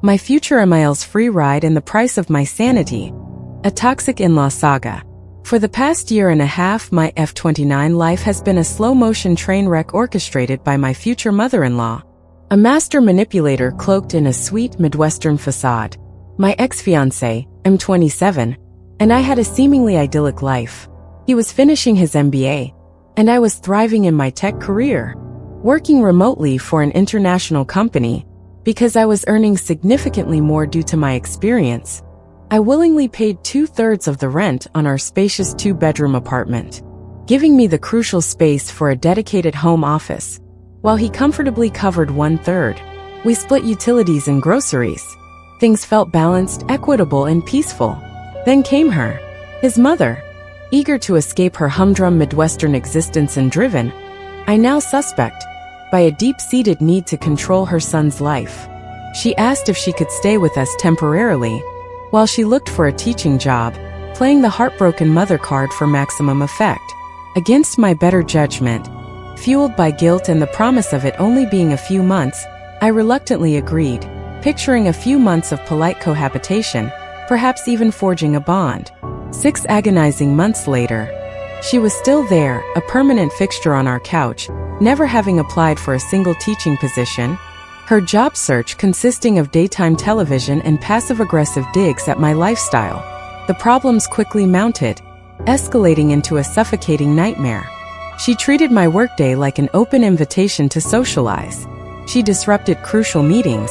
my future miles free ride and the price of my sanity. A toxic in-law saga. For the past year and a half, my F29 life has been a slow-motion train wreck orchestrated by my future mother-in-law, a master manipulator cloaked in a sweet Midwestern facade. My ex-fiancé, I'm 27, and I had a seemingly idyllic life. He was finishing his MBA, and I was thriving in my tech career, working remotely for an international company. Because I was earning significantly more due to my experience, I willingly paid 2/3 of the rent on our spacious 2-bedroom apartment, giving me the crucial space for a dedicated home office, while he comfortably covered 1/3. We split utilities and groceries. Things felt balanced, equitable, and peaceful. Then came her, his mother, eager to escape her humdrum Midwestern existence and driven, I now suspect, by a deep-seated need to control her son's life. She asked if she could stay with us temporarily, while she looked for a teaching job, playing the heartbroken mother card for maximum effect. Against my better judgment, fueled by guilt and the promise of it only being a few months, I reluctantly agreed, picturing a few months of polite cohabitation, perhaps even forging a bond. 6 agonizing months later, she was still there, a permanent fixture on our couch, never having applied for a single teaching position, her job search consisting of daytime television and passive-aggressive digs at my lifestyle. The problems quickly mounted, escalating into a suffocating nightmare. She treated my workday like an open invitation to socialize. She disrupted crucial meetings,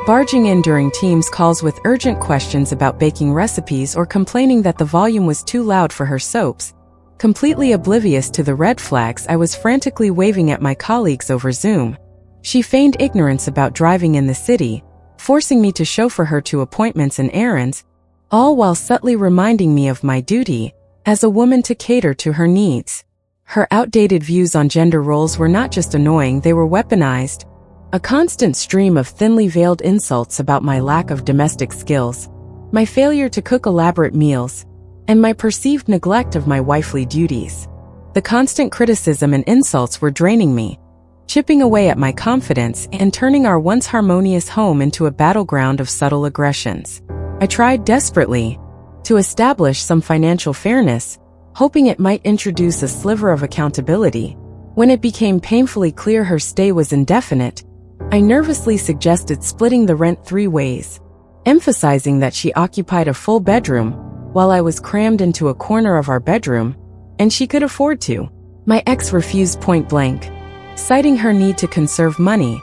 barging in during Teams calls with urgent questions about baking recipes or complaining that the volume was too loud for her soaps, completely oblivious to the red flags I was frantically waving at my colleagues over Zoom. She feigned ignorance about driving in the city, forcing me to chauffeur her to appointments and errands, all while subtly reminding me of my duty as a woman to cater to her needs. Her outdated views on gender roles were not just annoying, they were weaponized. A constant stream of thinly veiled insults about my lack of domestic skills, my failure to cook elaborate meals, and my perceived neglect of my wifely duties. The constant criticism and insults were draining me, chipping away at my confidence and turning our once harmonious home into a battleground of subtle aggressions. I tried desperately to establish some financial fairness, hoping it might introduce a sliver of accountability. When it became painfully clear her stay was indefinite, I nervously suggested splitting the rent 3 ways, emphasizing that she occupied a full bedroom, while I was crammed into a corner of our bedroom, and she could afford to. My ex refused point blank, citing her need to conserve money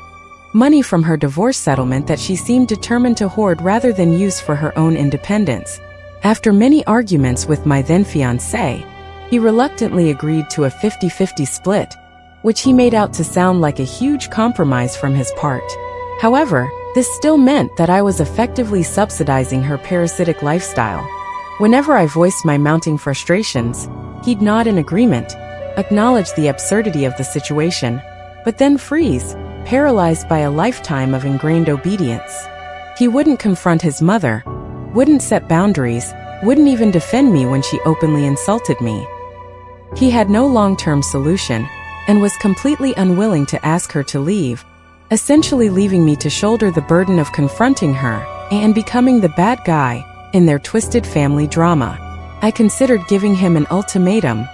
from her divorce settlement that she seemed determined to hoard rather than use for her own independence. After many arguments with my then-fiancé, he reluctantly agreed to a 50-50 split, which he made out to sound like a huge compromise from his part. However, this still meant that I was effectively subsidizing her parasitic lifestyle. Whenever I voiced my mounting frustrations, he'd nod in agreement, acknowledge the absurdity of the situation, but then freeze, paralyzed by a lifetime of ingrained obedience. He wouldn't confront his mother, wouldn't set boundaries, wouldn't even defend me when she openly insulted me. He had no long-term solution, and was completely unwilling to ask her to leave, essentially leaving me to shoulder the burden of confronting her and becoming the bad guy in their twisted family drama. I considered giving him an ultimatum,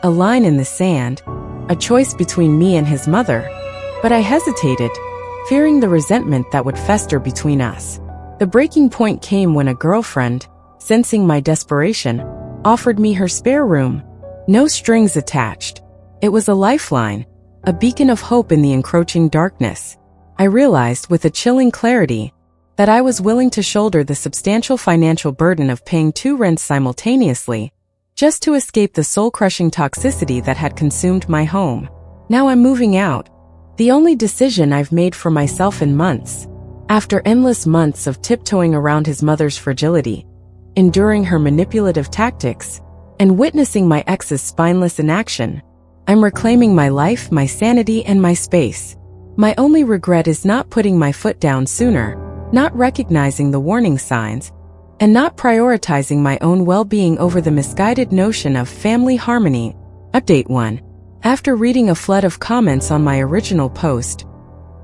a line in the sand, a choice between me and his mother, but I hesitated, fearing the resentment that would fester between us. The breaking point came when a girlfriend, sensing my desperation, offered me her spare room. No strings attached. It was a lifeline, a beacon of hope in the encroaching darkness. I realized with a chilling clarity that I was willing to shoulder the substantial financial burden of paying 2 rents simultaneously, just to escape the soul-crushing toxicity that had consumed my home. Now I'm moving out. The only decision I've made for myself in months. After endless months of tiptoeing around his mother's fragility, enduring her manipulative tactics, and witnessing my ex's spineless inaction, I'm reclaiming my life, my sanity, and my space. My only regret is not putting my foot down sooner, not recognizing the warning signs, and not prioritizing my own well-being over the misguided notion of family harmony. Update 1. After reading a flood of comments on my original post,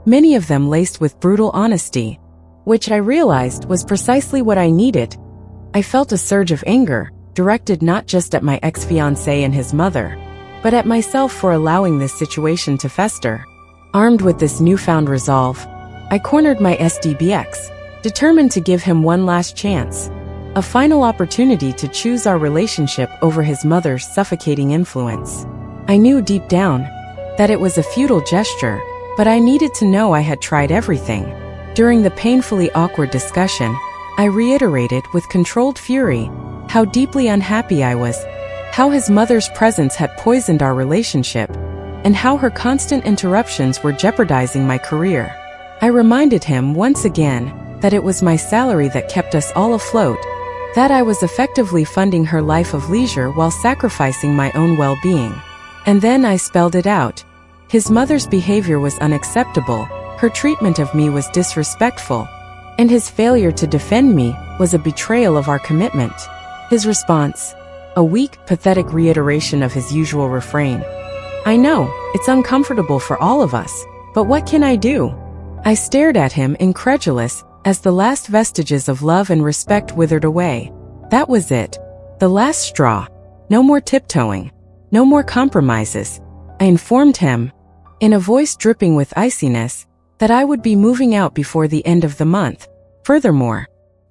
many of them laced with brutal honesty, which I realized was precisely what I needed. I felt a surge of anger, directed not just at my ex-fiancé and his mother, but at myself for allowing this situation to fester. Armed with this newfound resolve, I cornered my SDBX, determined to give him one last chance, a final opportunity to choose our relationship over his mother's suffocating influence. I knew deep down that it was a futile gesture, but I needed to know I had tried everything. During the painfully awkward discussion, I reiterated with controlled fury how deeply unhappy I was, how his mother's presence had poisoned our relationship, and how her constant interruptions were jeopardizing my career. I reminded him once again that it was my salary that kept us all afloat, that I was effectively funding her life of leisure while sacrificing my own well-being. And then I spelled it out. His mother's behavior was unacceptable, her treatment of me was disrespectful, and his failure to defend me was a betrayal of our commitment. His response: a weak, pathetic reiteration of his usual refrain. I know, it's uncomfortable for all of us, but what can I do? I stared at him, incredulous, as the last vestiges of love and respect withered away. That was it. The last straw. No more tiptoeing. No more compromises. I informed him, in a voice dripping with iciness, that I would be moving out before the end of the month. Furthermore,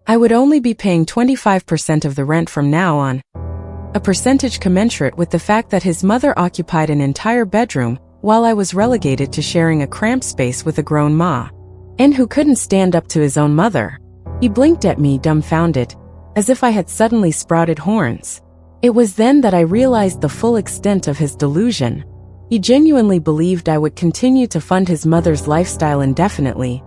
I would only be paying 25% of the rent from now on, a percentage commensurate with the fact that his mother occupied an entire bedroom while I was relegated to sharing a cramped space with a grown ma, and who couldn't stand up to his own mother. He blinked at me, dumbfounded, as if I had suddenly sprouted horns. It was then that I realized the full extent of his delusion. He genuinely believed I would continue to fund his mother's lifestyle indefinitely,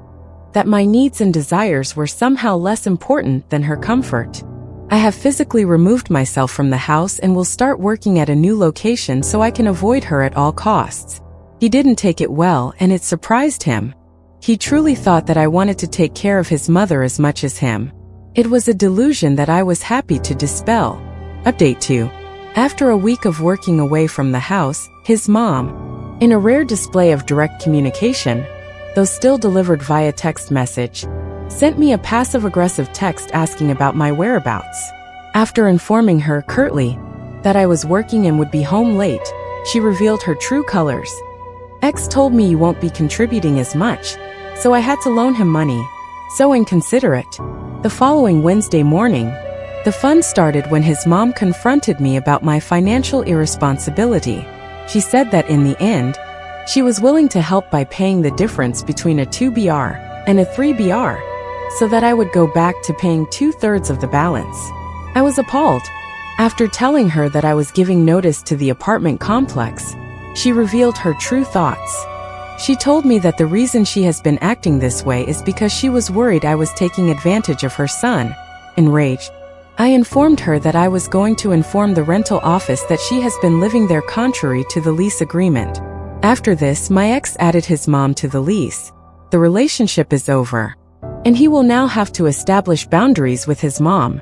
that my needs and desires were somehow less important than her comfort. I have physically removed myself from the house and will start working at a new location so I can avoid her at all costs. He didn't take it well, and it surprised him. He truly thought that I wanted to take care of his mother as much as him. It was a delusion that I was happy to dispel. Update 2. After a week of working away from the house, his mom, in a rare display of direct communication, though still delivered via text message, sent me a passive-aggressive text asking about my whereabouts. After informing her curtly that I was working and would be home late, she revealed her true colors. Ex told me you won't be contributing as much, so I had to loan him money. So inconsiderate. The following Wednesday morning, the fun started when his mom confronted me about my financial irresponsibility. She said that in the end, she was willing to help by paying the difference between a 2BR and a 3BR, so that I would go back to paying 2/3 of the balance. I was appalled. After telling her that I was giving notice to the apartment complex, she revealed her true thoughts. She told me that the reason she has been acting this way is because she was worried I was taking advantage of her son. Enraged, I informed her that I was going to inform the rental office that she has been living there contrary to the lease agreement. After this, my ex added his mom to the lease. The relationship is over, and he will now have to establish boundaries with his mom.